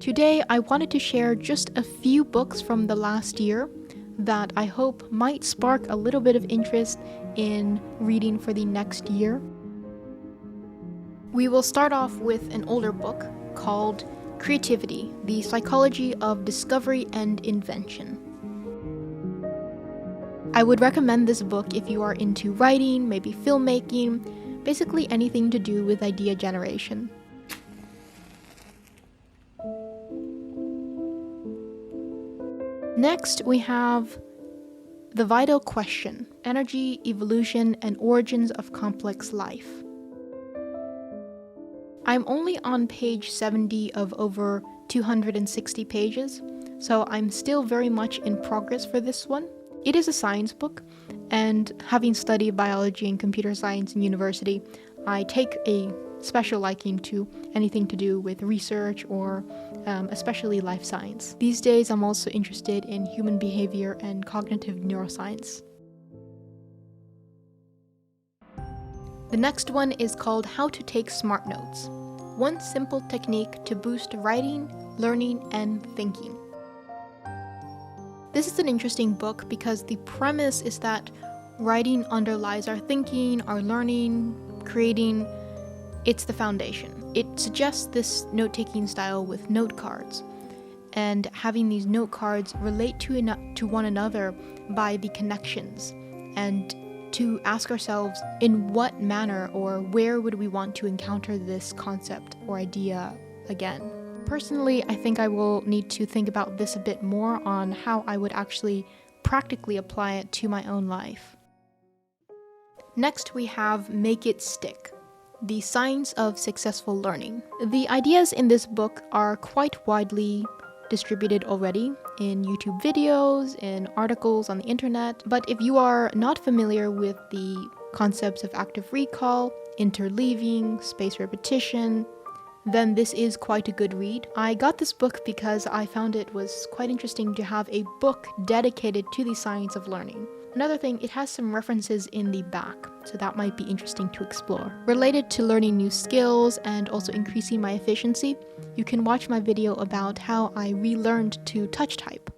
Today, I wanted to share just a few books from the last year that I hope might spark a little bit of interest in reading for the next year. We will start off with an older book called Creativity: The Psychology of Discovery and Invention. I would recommend this book if you are into writing, maybe filmmaking, basically anything to do with idea generation. Next, we have The Vital Question: Energy, Evolution, and Origins of Complex Life. I'm only on page 70 of over 260 pages, so I'm still very much in progress for this one. It is a science book, and having studied biology and computer science in university, I take a special liking to anything to do with research or especially life science. These days, I'm also interested in human behavior and cognitive neuroscience. The next one is called How to Take Smart Notes: One Simple Technique to Boost Writing, Learning, and Thinking. This is an interesting book because the premise is that writing underlies our thinking, our learning, creating. It's the foundation. It suggests this note-taking style with note cards, and having these note cards relate to one another by the connections, and to ask ourselves in what manner or where would we want to encounter this concept or idea again. Personally, I think I will need to think about this a bit more on how I would actually practically apply it to my own life. Next, we have Make It Stick: The Science of Successful Learning. The ideas in this book are quite widely distributed already in YouTube videos, in articles on the internet, but if you are not familiar with the concepts of active recall, interleaving, spaced repetition, then this is quite a good read. I got this book because I found it was quite interesting to have a book dedicated to the science of learning. Another thing, it has some references in the back, so that might be interesting to explore. Related to learning new skills and also increasing my efficiency, you can watch my video about how I relearned to touch type.